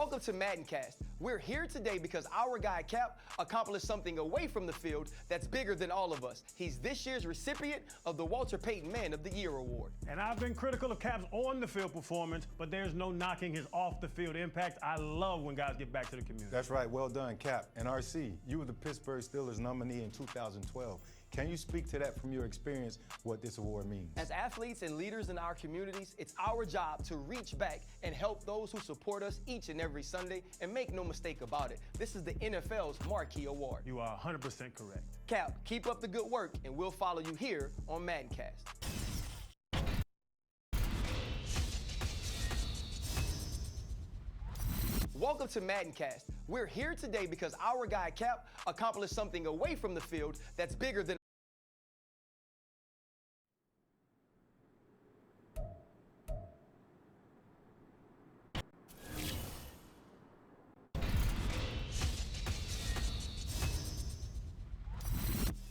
Welcome to MaddenCast. We're here today because our guy Cap accomplished something away from the field that's bigger than all of us. He's this year's recipient of the Walter Payton Man of the Year Award. And I've been critical of Cap's on-the-field performance, but there's no knocking his off-the-field impact. I love when guys get back to the community. That's right. Well done, Cap. And RC, you were the Pittsburgh Steelers nominee in 2012. Can you speak to that from your experience, what this award means? As athletes and leaders in our communities, it's our job to reach back and help those who support us each and every Sunday, and make no mistake about it, this is the NFL's marquee award. You are 100% correct. Cap, keep up the good work, and we'll follow you here on MaddenCast. Welcome to MaddenCast. We're here today because our guy Cap accomplished something away from the field that's bigger than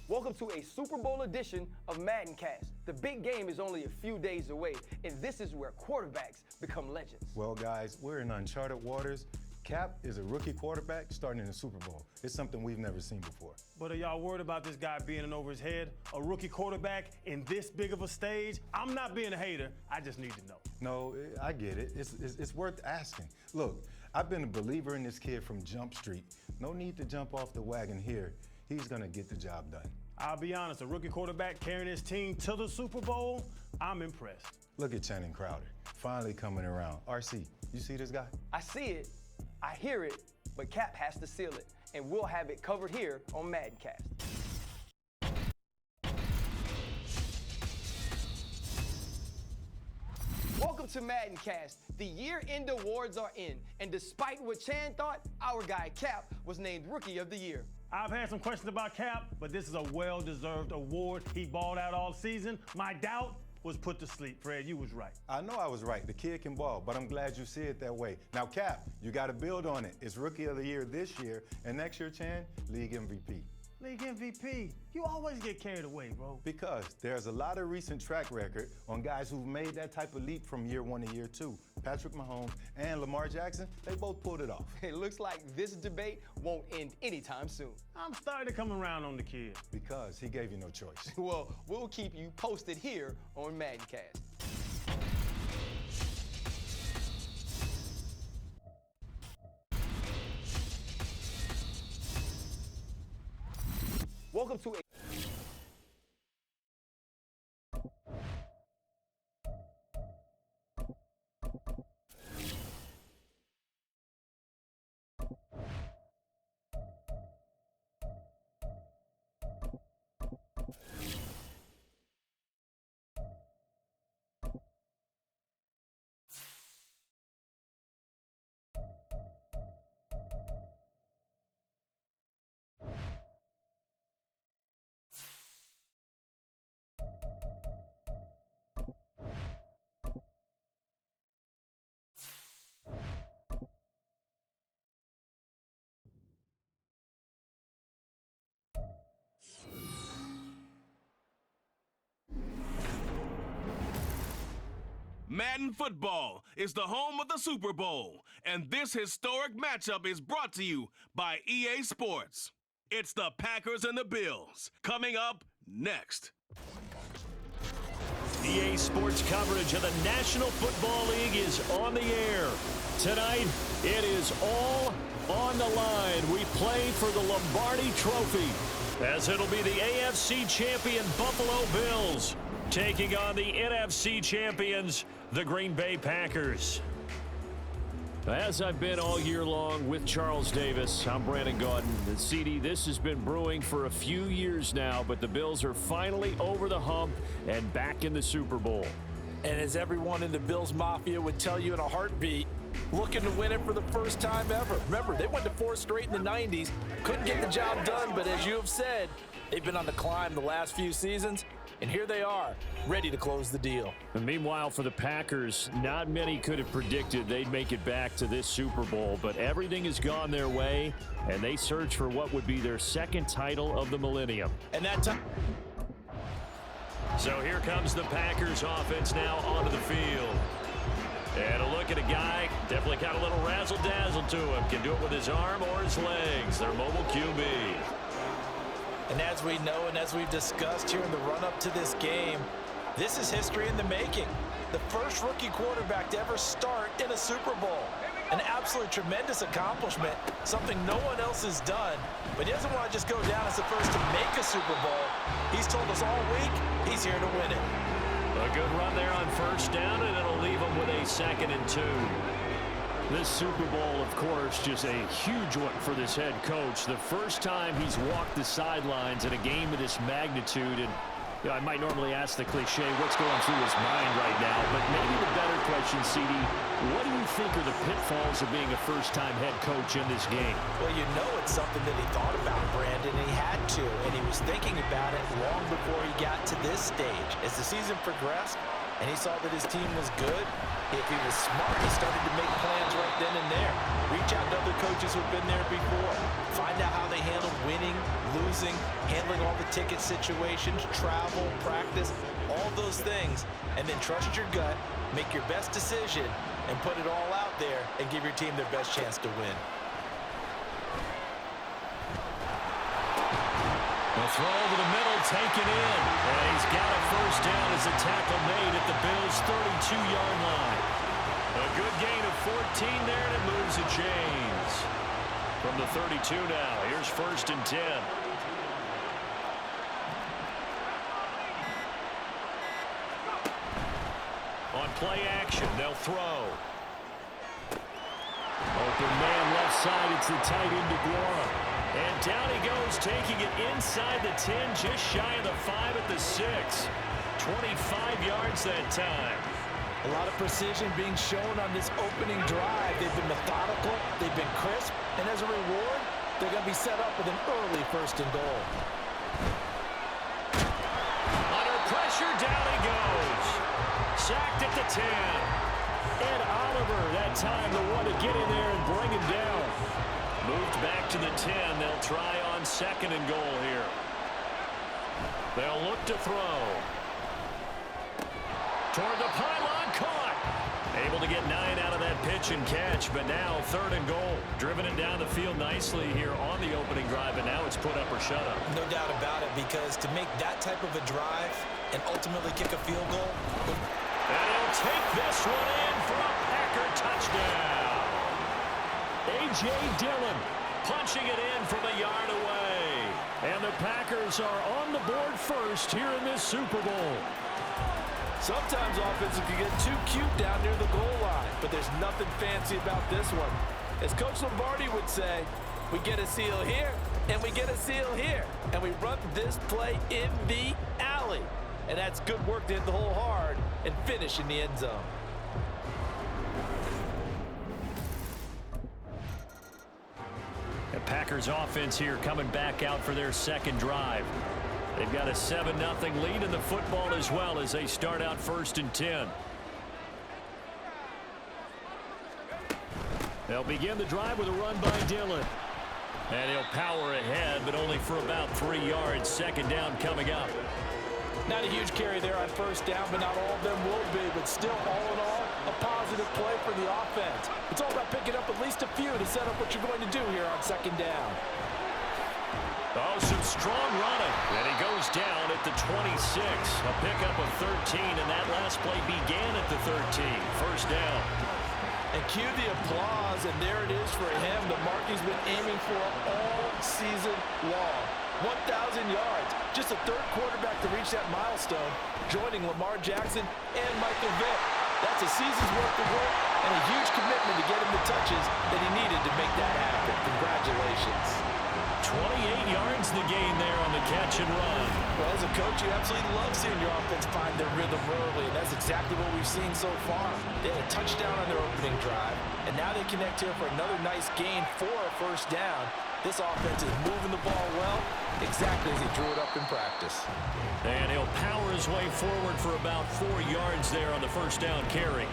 Welcome to a Super Bowl edition of MaddenCast. The big game is only a few days away, and this is where quarterbacks become legends. Well, guys, we're in uncharted waters. Cap is a rookie quarterback starting in the Super Bowl. It's something we've never seen before. But are y'all worried about this guy being in over his head? A rookie quarterback in this big of a stage? I'm not being a hater. I just need to know. No, I get it. It's worth asking. Look, I've been a believer in this kid from Jump Street. No need to jump off the wagon here. He's going to get the job done. I'll be honest, a rookie quarterback carrying his team to the Super Bowl, I'm impressed. Look at Channing Crowder, finally coming around. RC, you see this guy? I see it, I hear it, but Cap has to seal it, and we'll have it covered here on MaddenCast. Welcome to MaddenCast. The year-end awards are in, and despite what Chan thought, our guy Cap was named Rookie of the Year. I've had some questions about Cap, but this is a well-deserved award. He balled out all season. My doubt was put to sleep. Fred, you was right. I know I was right. The kid can ball, but I'm glad you see it that way. Now, Cap, you got to build on it. It's Rookie of the Year this year, and next year, Chan, League MVP. League MVP? You always get carried away, bro. Because there's a lot of recent track record on guys who've made that type of leap from year one to year two. Patrick Mahomes and Lamar Jackson, they both pulled it off. It looks like this debate won't end anytime soon. I'm starting to come around on the kid. Because he gave you no choice. Well, we'll keep you posted here on MaddenCast. Welcome to a Madden Football is the home of the Super Bowl, and this historic matchup is brought to you by EA Sports. It's the Packers and the Bills, coming up next. EA Sports coverage of the National Football League is on the air. Tonight, it is all on the line. We play for the Lombardi Trophy, as it'll be the AFC champion Buffalo Bills taking on the NFC champions, the Green Bay Packers. As I've been all year long with Charles Davis, I'm Brandon Gaudin. And CD, this has been brewing for a few years now, but the Bills are finally over the hump and back in the Super Bowl. And as everyone in the Bills Mafia would tell you in a heartbeat, looking to win it for the first time ever. Remember, they went to 4 straight in the 90s, couldn't get the job done, but as you have said, they've been on the climb the last few seasons. And here they are, ready to close the deal. And meanwhile, for the Packers, not many could have predicted they'd make it back to this Super Bowl, but everything has gone their way, and they search for what would be their second title of the millennium. And that time. So here comes the Packers offense now onto the field. And a look at a guy, definitely got a little razzle-dazzle to him. Can do it with his arm or his legs. Their mobile QB. And as we know and as we've discussed here in the run-up to this game, this is history in the making. The first rookie quarterback to ever start in a Super Bowl. An absolutely tremendous accomplishment, something no one else has done. But he doesn't want to just go down as the first to make a Super Bowl. He's told us all week he's here to win it. A good run there on first down, and it'll leave him with a 2nd and 2. This Super Bowl, of course, just a huge one for this head coach. The first time he's walked the sidelines in a game of this magnitude. And I might normally ask the cliche, what's going through his mind right now? But maybe the better question, CD, what do you think are the pitfalls of being a first-time head coach in this game? Well, you know it's something that he thought about, Brandon, and he had to. And he was thinking about it long before he got to this stage. As the season progressed and he saw that his team was good, if he was smart, he started to make plans right then and there. Reach out to other coaches who've been there before. Find out how they handle winning, losing, handling all the ticket situations, travel, practice, all those things. And then trust your gut, make your best decision, and put it all out there and give your team their best chance to win. The throw over the middle, taken in. And he's got a first down as a tackle made at the Bills' 32-yard line. A good gain of 14 there, and it moves the chains. From the 32 now, here's 1st and 10. On play action, they'll throw. Open man left side, it's the tight end DeGuara. And down he goes, taking it inside the 10, just shy of the 5 at the 6. 25 yards that time. A lot of precision being shown on this opening drive. They've been methodical, they've been crisp, and as a reward, they're going to be set up with an early 1st and goal. Under pressure, down he goes. Sacked at the 10. Ed Oliver, that time the one to get in there and bring him down. Moved back to the 10. They'll try on 2nd and goal here. They'll look to throw. Toward the pylon, caught. Able to get 9 out of that pitch and catch, but now 3rd and goal. Driven it down the field nicely here on the opening drive, and now it's put up or shut up. No doubt about it, because to make that type of a drive and ultimately kick a field goal. And he'll take this one in for a Packer touchdown. A.J. Dillon punching it in from a yard away. And the Packers are on the board first here in this Super Bowl. Sometimes offenses can get too cute down near the goal line, but there's nothing fancy about this one. As Coach Lombardi would say, we get a seal here, and we get a seal here, and we run this play in the alley. And that's good work to hit the hole hard and finish in the end zone. The Packers offense here coming back out for their 2nd drive. They've got a 7-0 lead in the football as well as they start out 1st and 10. They'll begin the drive with a run by Dillon. And he'll power ahead, but only for about 3 yards. 2nd down coming up. Not a huge carry there on 1st down, but not all of them will be. But still, all in all, a positive play for the offense. It's all about picking up at least a few to set up what you're going to do here on 2nd down. Oh, some strong running. And he goes down at the 26. A pickup of 13, and that last play began at the 13. 1st down. And cue the applause, and there it is for him. The mark he's been aiming for all season long. 1,000 yards. Just a 3rd quarterback to reach that milestone, joining Lamar Jackson and Michael Vick. That's a season's worth of work and a huge commitment to get him the touches that he needed to make that happen. Congratulations. 28 yards the gain there on the catch and run. Well, as a coach, you absolutely love seeing your offense find their rhythm early, and that's exactly what we've seen so far. They had a touchdown on their opening drive, and now they connect here for another nice gain for a 1st down. This offense is moving the ball well, exactly as he drew it up in practice. And he'll power his way forward for about 4 yards there on the 1st down carry.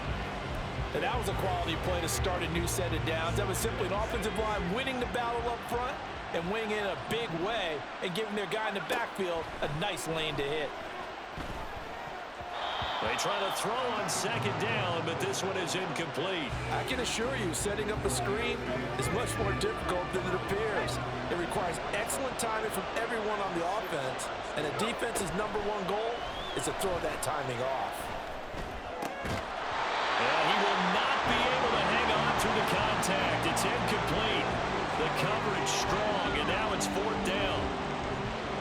And that was a quality play to start a new set of downs. That was simply an offensive line winning the battle up front and winning in a big way and giving their guy in the backfield a nice lane to hit. They try to throw on second down, but this one is incomplete. I can assure you, setting up a screen is much more difficult than it appears. It requires excellent timing from everyone on the offense, and a defense's #1 goal is to throw that timing off. And he will not be able to hang on through the contact. It's incomplete. The coverage strong, and now it's 4th down.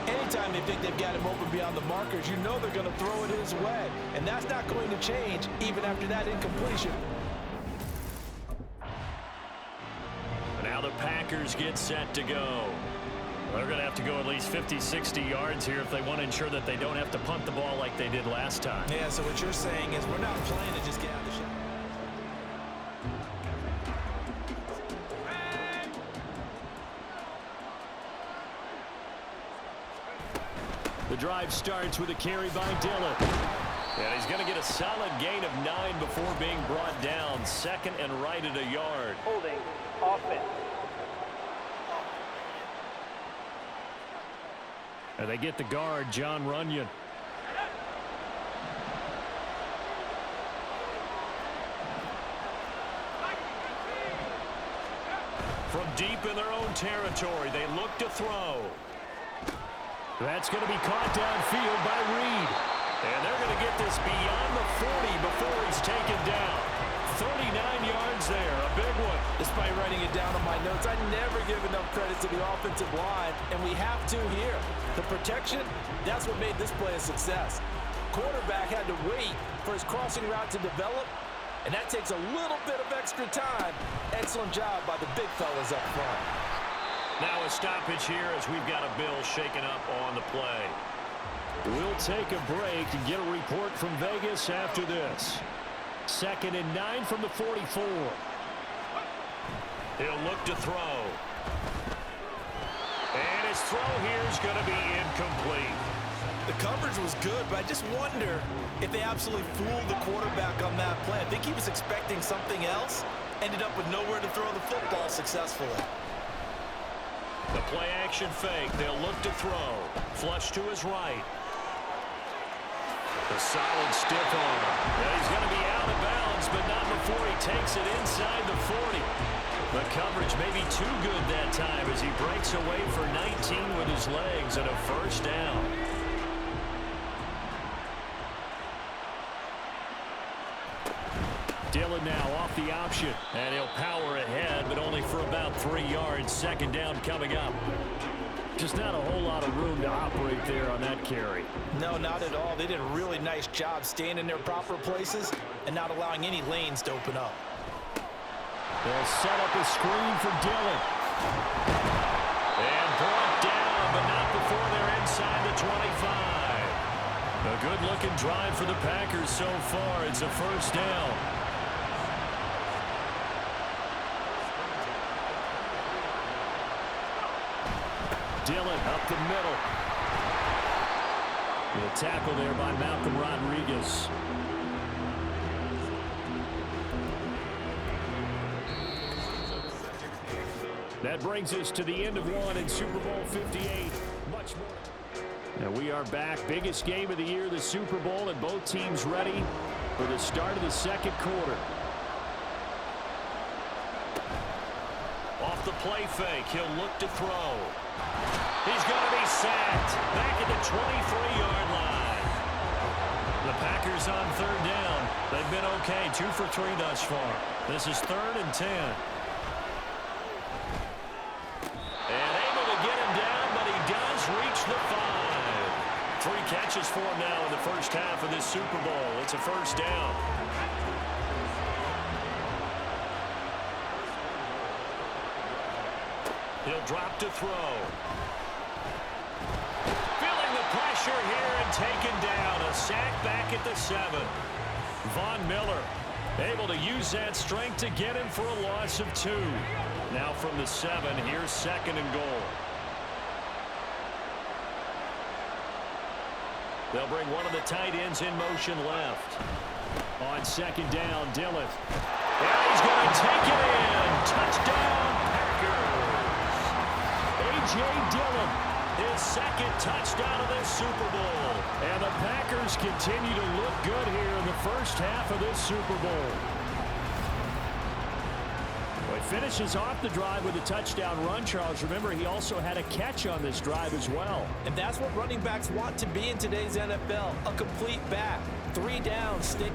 Anytime they think they've got him open beyond the markers, you know they're going to throw it his way. And that's not going to change even after that incompletion. Now the Packers get set to go. They're going to have to go at least 50, 60 yards here if they want to ensure that they don't have to punt the ball like they did last time. Yeah, so what you're saying is we're not playing to just get out of the shot. The drive starts with a carry by Dillon. And he's going to get a solid gain of 9 before being brought down. 2nd and right at a yard. Holding offense. And they get the guard, John Runyon. From deep in their own territory, they look to throw. That's going to be caught downfield by Reed. And they're going to get this beyond the 40 before he's taken down. 39 yards there, a big one. Despite writing it down on my notes, I never give enough credit to the offensive line, and we have to here. The protection, that's what made this play a success. Quarterback had to wait for his crossing route to develop, and that takes a little bit of extra time. Excellent job by the big fellas up front. Now a stoppage here as we've got a Bill shaken up on the play. We'll take a break and get a report from Vegas after this. 2nd and 9 from the 44. He'll look to throw. And his throw here is going to be incomplete. The coverage was good, but I just wonder if they absolutely fooled the quarterback on that play. I think he was expecting something else, ended up with nowhere to throw the football successfully. The play action fake. They'll look to throw. Flush to his right. A solid stiff arm. And he's going to be out of bounds, but not before he takes it inside the 40. The coverage may be too good that time as he breaks away for 19 with his legs and a 1st down. Dillon now off the option, and he'll power ahead, but only for about 3 yards. 2nd down coming up. Just not a whole lot of room to operate there on that carry. No, not at all. They did a really nice job staying in their proper places and not allowing any lanes to open up. They'll set up a screen for Dillon. And brought down, but not before they're inside the 25. A good-looking drive for the Packers so far. It's a 1st down. Dillon up the middle. The tackle there by Malcolm Rodriguez. That brings us to the end of one in Super Bowl 58. Much more. Now we are back. Biggest game of the year, the Super Bowl, and both teams ready for the start of the 2nd quarter. Off the play fake, he'll look to throw. He's going to be sacked back at the 23-yard line. The Packers on 3rd down. They've been okay, 2 for 3 thus far. This is 3rd and 10. And able to get him down, but he does reach the 5. 3 catches for him now in the 1st half of this Super Bowl. It's a 1st down. He'll drop to throw. Feeling the pressure here and taken down. A sack back at the 7. Von Miller able to use that strength to get him for a loss of 2. Now from the 7, here's 2nd and goal. They'll bring one of the tight ends in motion left. On 2nd down, Dillon. And he's going to take it in. Touchdown, Packers. A.J. Dillon his second touchdown of this Super Bowl. And the Packers continue to look good here in the first half of this Super Bowl. Well, he finishes off the drive with a touchdown run, Charles. Remember, he also had a catch on this drive as well. And that's what running backs want to be in today's NFL, a complete back. 3 downs, stick.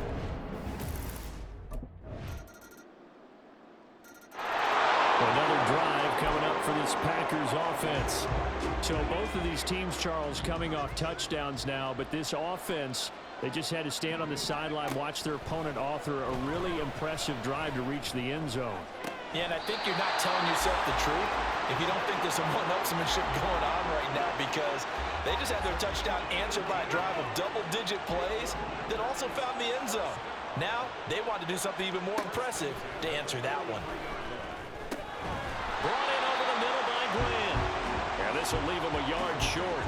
Another drive coming up for this Packers offense. So both of these teams, Charles, coming off touchdowns now, but this offense, they just had to stand on the sideline, watch their opponent author a really impressive drive to reach the end zone. Yeah, and I think you're not telling yourself the truth if you don't think there's some one-upsmanship going on right now, because they just had their touchdown answered by a drive of double-digit plays that also found the end zone. Now, they want to do something even more impressive to answer that one. Brought in over the middle by Glenn. And this will leave him a yard short.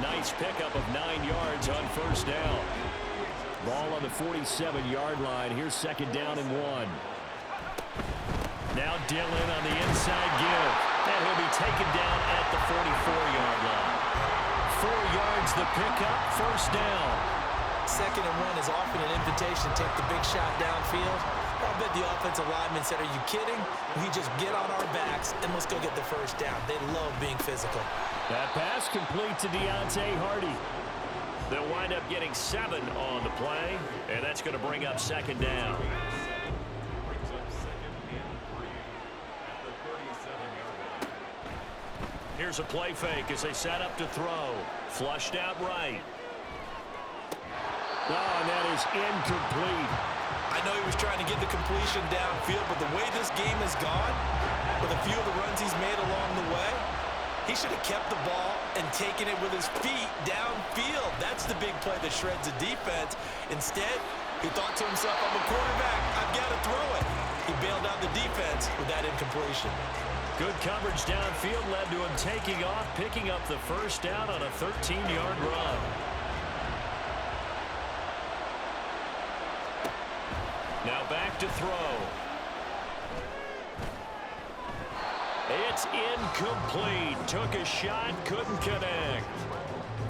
Nice pickup of 9 yards on first down. Ball on the 47-yard line. Here's second down and 1. Now Dillon on the inside give. And he'll be taken down at the 44-yard line. 4 yards the pickup, first down. Second and 1 is often an invitation to take the big shot downfield. I bet the offensive lineman said, are you kidding? We just get on our backs and let's go get the first down. They love being physical. That pass complete to Deontay Hardy. They'll wind up getting 7 on the play, and that's going to bring up second down. Here's a play fake as they set up to throw. Flushed out right. Oh, and that is incomplete. I know he was trying to get the completion downfield, but the way this game has gone, with a few of the runs he's made along the way, he should have kept the ball and taken it with his feet downfield. That's the big play that shreds the defense. Instead, he thought to himself, I'm a quarterback, I've got to throw it. He bailed out the defense with that incompletion. Good coverage downfield led to him taking off, picking up the first down on a 13-yard run. Now back to throw. It's incomplete. Took a shot, couldn't connect.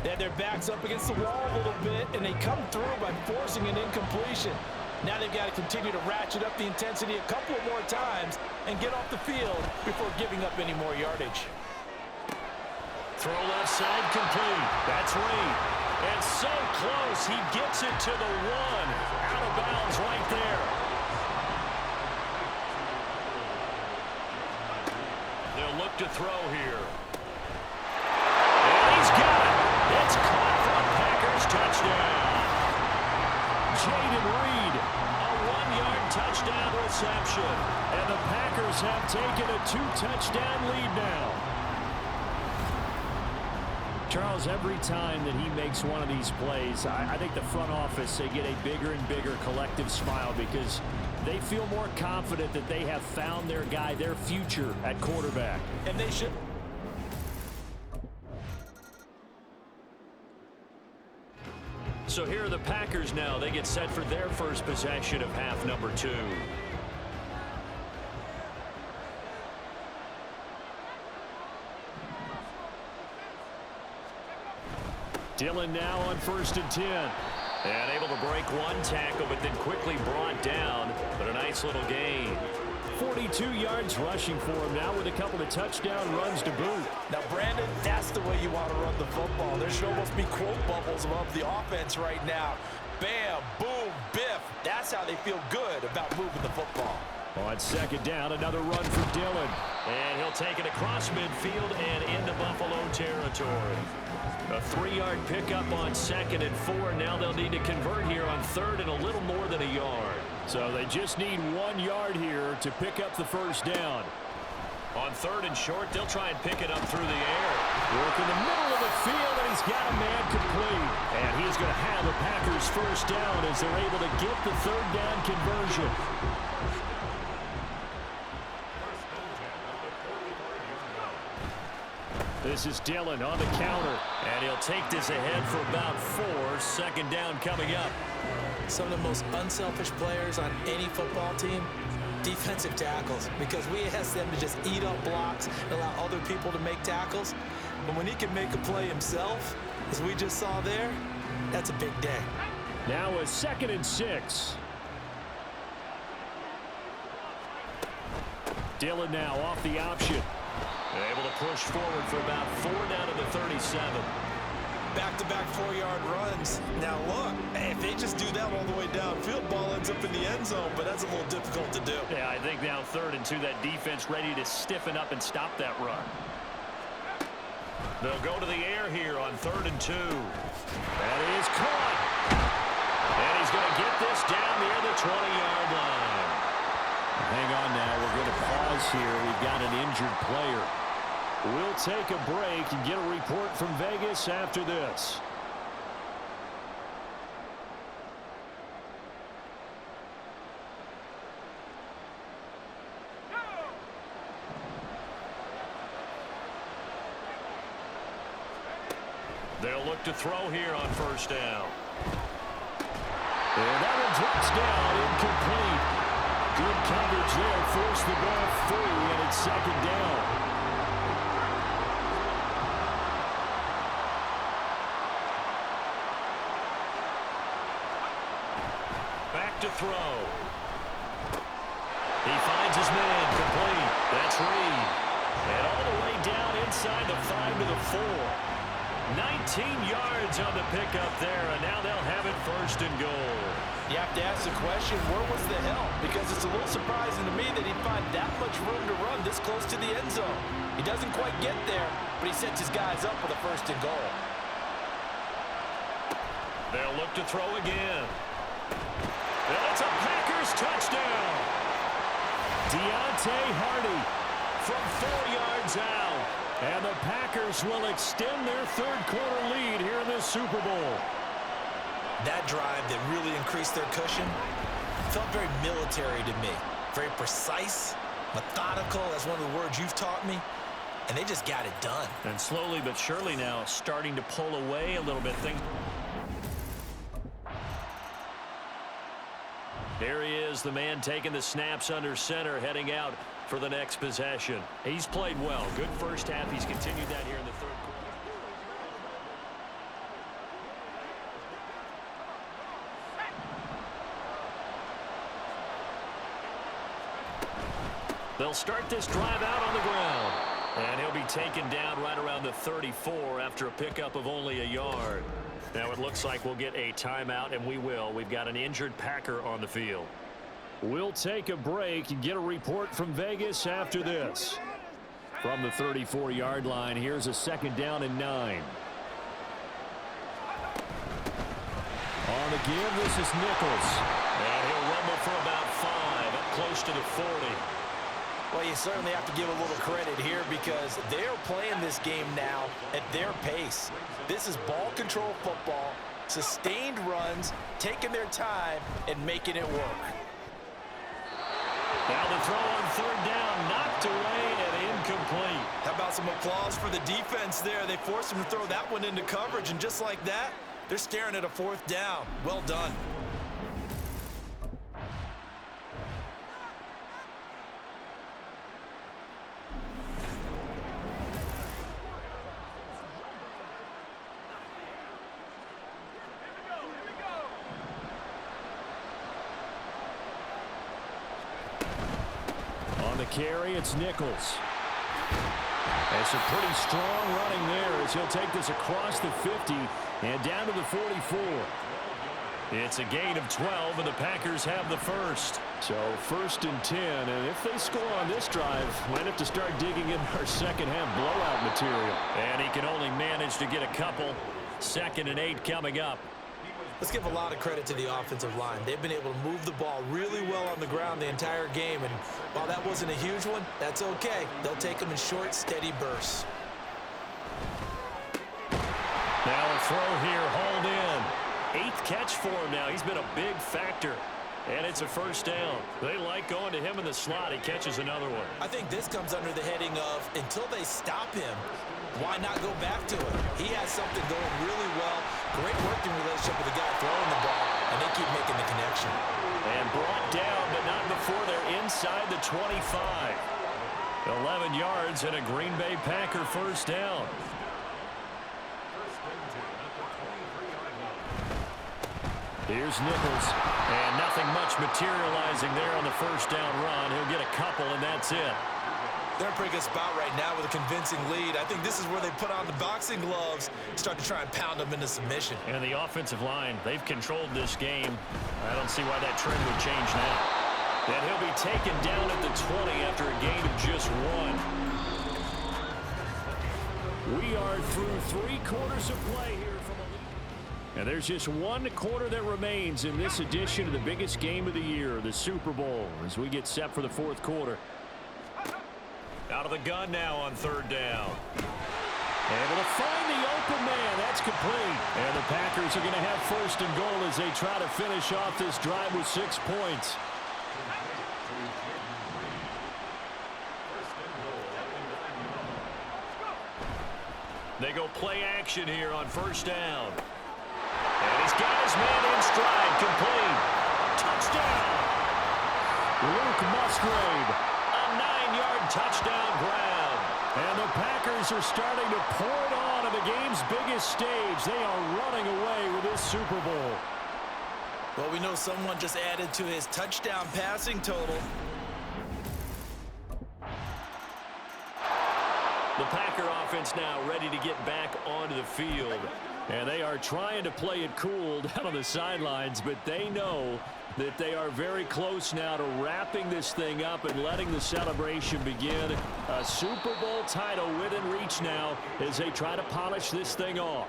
They had their backs up against the wall a little bit, and they come through by forcing an incompletion. Now they've got to continue to ratchet up the intensity a couple of more times and get off the field before giving up any more yardage. Throw left side complete. That's Reed. And so close, he gets it to the 1. Out of bounds right there. They'll look to throw here. And he's got it. It's caught for a Packers touchdown. Jaden Reed, a 1-yard touchdown reception. And the Packers have taken a 2-touchdown lead now. Charles, every time that he makes one of these plays, I think the front office, they get a bigger and bigger collective smile because they feel more confident that they have found their guy, their future at quarterback. And they should. So here are the Packers now. They get set for their first possession of half number 2. Dillon now on 1st and 10. And able to break one tackle, but then quickly brought down. But a nice little gain. 42 yards rushing for him now with a couple of touchdown runs to boot. Now, Brandon, that's the way you want to run the football. There should almost be quote bubbles above the offense right now. Bam, boom, biff. That's how they feel good about moving the football. On second down, another run for Dillon. And he'll take it across midfield and into Buffalo territory. A 3-yard pickup on 2nd and 4. Now they'll need to convert here on 3rd and a little more than a yard. So they just need 1 yard here to pick up the first down. On 3rd and short, they'll try and pick it up through the air. Work in the middle of the field, and he's got a man complete. And he's going to have the Packers first down as they're able to get the 3rd down conversion. This is Dillon on the counter, and he'll take this ahead for about 4. 2nd down coming up. Some of the most unselfish players on any football team, defensive tackles, because we ask them to just eat up blocks and allow other people to make tackles. But when he can make a play himself, as we just saw there, that's a big day. Now a 2nd and 6. Dillon now off the option. Able to push forward for about 4 down to the 37. Back-to-back 4-yard runs. Now look, if they just do that all the way downfield, ball ends up in the end zone, but that's a little difficult to do. Yeah, I think now 3rd and 2, that defense ready to stiffen up and stop that run. They'll go to the air here on 3rd and 2. That is caught. And he's going to get this down near the 20-yard line. Hang on now. We're going to pause here. We've got an injured player. We'll take a break and get a report from Vegas after this. They'll look to throw here on 1st down. And that one drops down, incomplete. Good coverage there, forced the ball free, and it's 2nd down. Back to throw. He finds his man, complete. That's Reed. And all the way down inside the 5 to the 4. 19 yards on the pickup there, and now they'll have it 1st and goal. You have to ask the question, where was the help? Because it's a little surprising to me that he'd find that much room to run this close to the end zone. He doesn't quite get there, but he sets his guys up with a 1st and goal. They'll look to throw again. And it's a Packers touchdown. Deontay Hardy from 4 yards out. And the Packers will extend their 3rd quarter lead here in this Super Bowl. That drive that really increased their cushion felt very military to me. Very precise, methodical. That's one of the words you've taught me. And they just got it done. And slowly but surely now starting to pull away a little bit. There he is, the man taking the snaps under center, heading out for the next possession. He's played well. Good first half. He's continued that here in the 3rd quarter. They'll start this drive out on the ground. And he'll be taken down right around the 34 after a pickup of only a yard. Now it looks like we'll get a timeout, and we will. We've got an injured Packer on the field. We'll take a break and get a report from Vegas after this. From the 34-yard line, here's a 2nd down and 9. On the give, this is Nichols. And he'll rumble for about 5, up close to the 40. Well, you certainly have to give a little credit here because they're playing this game now at their pace. This is ball control football, sustained runs, taking their time, and making it work. Now the throw on 3rd down, knocked away and incomplete. How about some applause for the defense there? They forced him to throw that one into coverage, and just like that, they're staring at a 4th down. Well done. Carry, it's Nichols. And some pretty strong running there as he'll take this across the 50 and down to the 44. It's a gain of 12, and the Packers have the 1st. So 1st and 10, and if they score on this drive, might have to start digging in our second-half blowout material. And he can only manage to get a couple. 2nd and 8 coming up. Let's give a lot of credit to the offensive line. They've been able to move the ball really well on the ground the entire game, and while that wasn't a huge one, that's okay. They'll take them in short, steady bursts. Now a throw here, hauled in. 8th catch for him now. He's been a big factor, and it's a 1st down. They like going to him in the slot. He catches another one. I think this comes under the heading of until they stop him, why not go back to him? He has something going really well. Great working relationship with the guy throwing the ball, and they keep making the connection. And brought down, but not before they're inside the 25. 11 yards and a Green Bay Packer first down. Here's Nichols, and nothing much materializing there on the first down run. He'll get a couple, and that's it. They're in a pretty good spot right now with a convincing lead. I think this is where they put on the boxing gloves, start to try and pound them into submission. And the offensive line, they've controlled this game. I don't see why that trend would change now. And he'll be taken down at the 20 after a gain of just 1. We are through 3 quarters of play here from a lead. And there's just 1 quarter that remains in this edition of the biggest game of the year, the Super Bowl, as we get set for the 4th quarter. Out of the gun now on 3rd down. Able to find the open man. That's complete. And the Packers are going to have 1st and goal as they try to finish off this drive with 6 points. They go play action here on 1st down. And he's got his man in stride. Complete. Touchdown. Luke Musgrave. A 9-yard touchdown grab. And the Packers are starting to pour it on at the game's biggest stage. They are running away with this Super Bowl. Well, we know someone just added to his touchdown passing total. The Packer offense now ready to get back onto the field. And they are trying to play it cool down on the sidelines, but they know that they are very close now to wrapping this thing up and letting the celebration begin. A Super Bowl title within reach now as they try to polish this thing off.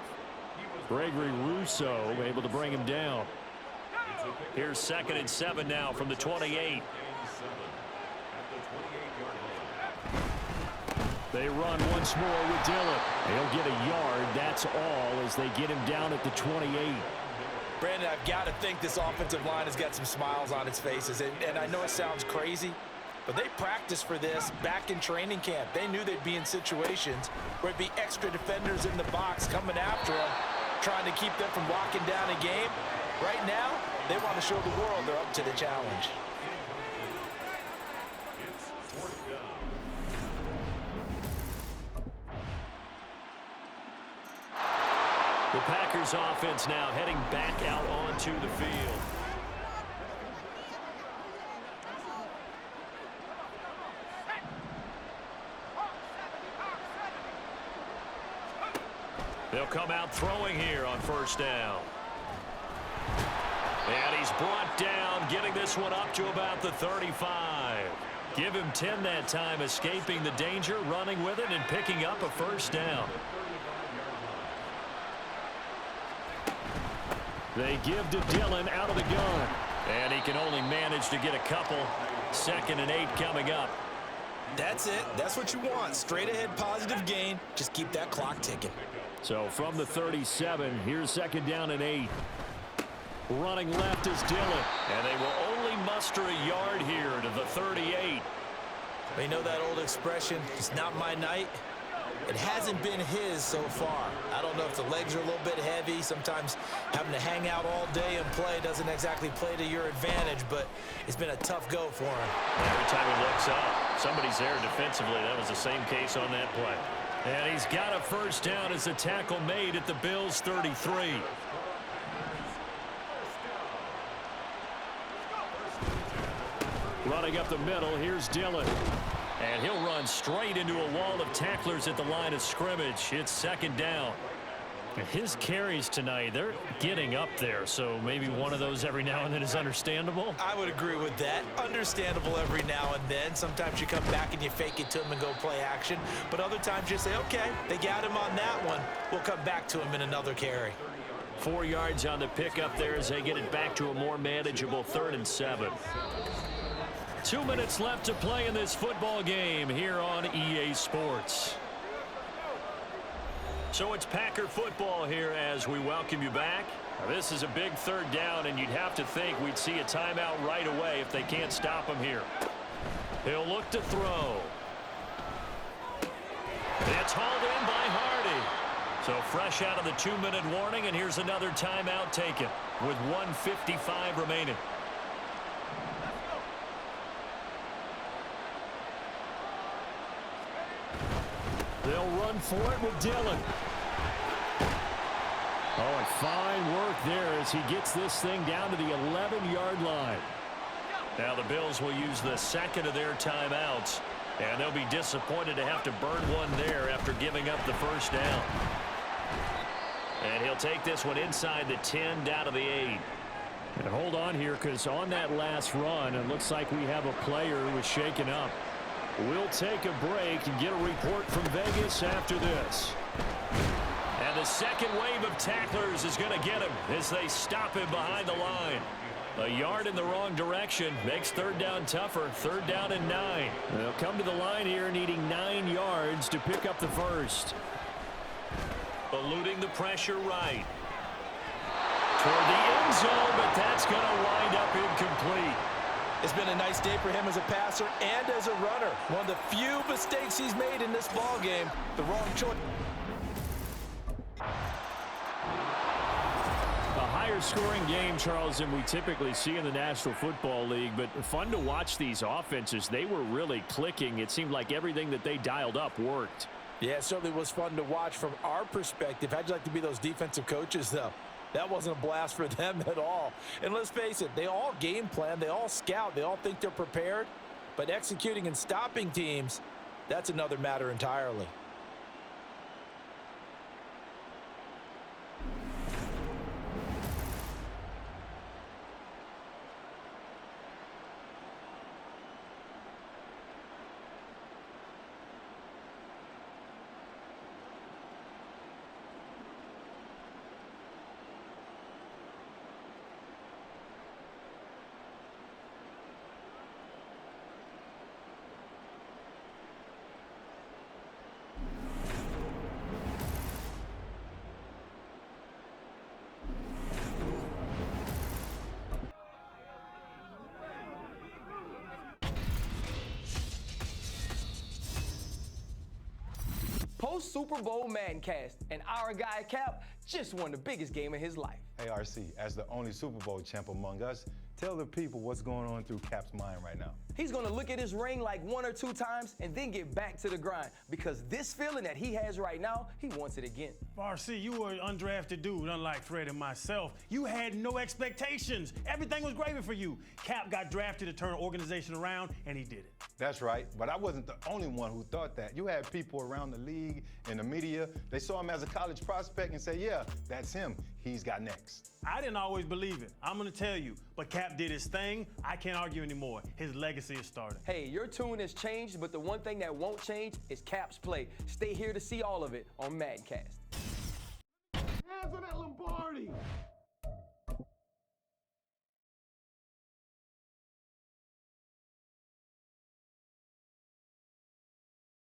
Gregory Rousseau able to bring him down. Here's 2nd and 7 now from the 28. They run once more with Dillon. He'll get a yard. That's all as they get him down at the 28. Brandon, I've got to think this offensive line has got some smiles on its faces. And I know it sounds crazy, but they practiced for this back in training camp. They knew they'd be in situations where it'd be extra defenders in the box coming after them, trying to keep them from locking down a game. Right now, they want to show the world they're up to the challenge. The Packers offense now heading back out onto the field. They'll come out throwing here on 1st down. And he's brought down, getting this one up to about the 35. Give him 10 that time, escaping the danger, running with it, and picking up a 1st down. They give to Dillon out of the gun. And he can only manage to get a couple. 2nd and 8 coming up. That's it. That's what you want. Straight ahead positive gain. Just keep that clock ticking. So from the 37, here's 2nd down and 8. Running left is Dillon. And they will only muster a yard here to the 38. You know that old expression, it's not my night? It hasn't been his so far. I don't know if the legs are a little bit heavy. Sometimes having to hang out all day and play doesn't exactly play to your advantage, but it's been a tough go for him. Every time he looks up, somebody's there defensively. That was the same case on that play. And he's got a 1st down as the tackle made at the Bills' 33. Running up the middle, here's Dillon. And he'll run straight into a wall of tacklers at the line of scrimmage. It's 2nd down. His carries tonight, they're getting up there, so maybe one of those every now and then is understandable. I would agree with that. Understandable every now and then. Sometimes you come back and you fake it to him and go play action. But other times you say, okay, they got him on that one. We'll come back to him in another carry. 4 yards on the pickup there as they get it back to a more manageable 3rd and 7. 2 minutes left to play in this football game here on EA Sports. So it's Packer football here as we welcome you back. Now, this is a big 3rd down, and you'd have to think we'd see a timeout right away if they can't stop him here. He'll look to throw. It's hauled in by Hardy. So fresh out of the 2-minute warning, and here's another timeout taken with 1:55 remaining. They'll run for it with Dillon. Oh, and fine work there as he gets this thing down to the 11-yard line. Now the Bills will use the second of their timeouts, and they'll be disappointed to have to burn one there after giving up the first down. And he'll take this one inside the 10 down to the 8. And hold on here, because on that last run, it looks like we have a player who was shaken up. We'll take a break and get a report from Vegas after this. And the second wave of tacklers is going to get him as they stop him behind the line. A yard in the wrong direction makes third down tougher. Third down and 9. They'll come to the line here needing 9 yards to pick up the first. Eluding the pressure right. Toward the end zone, but that's going to wind up incomplete. It's been a nice day for him as a passer and as a runner. One of the few mistakes he's made in this ball game. The wrong choice. A higher scoring game, Charles, than we typically see in the National Football League, but fun to watch these offenses. They were really clicking. It seemed like everything that they dialed up worked. Yeah, it certainly was fun to watch from our perspective. How'd you like to be those defensive coaches, though? That wasn't a blast for them at all. And let's face it, they all game plan, they all scout, they all think they're prepared. But executing and stopping teams, that's another matter entirely. Post-Super Bowl Mancast, and our guy Cap just won the biggest game of his life. Hey, RC, as the only Super Bowl champ among us, tell the people what's going on through Cap's mind right now. He's gonna look at his ring like 1 or 2 times and then get back to the grind, because this feeling that he has right now, he wants it again. RC, you were an undrafted dude, unlike Fred and myself. You had no expectations. Everything was gravy for you. Cap got drafted to turn an organization around, and he did it. That's right, but I wasn't the only one who thought that. You had people around the league and the media, they saw him as a college prospect and said, yeah, that's him. He's got next. I didn't always believe it. I'm gonna tell you, but Cap did his thing. I can't argue anymore. His legacy is starting. Hey, your tune has changed, but the one thing that won't change is Cap's play. Stay here to see all of it on Madcast.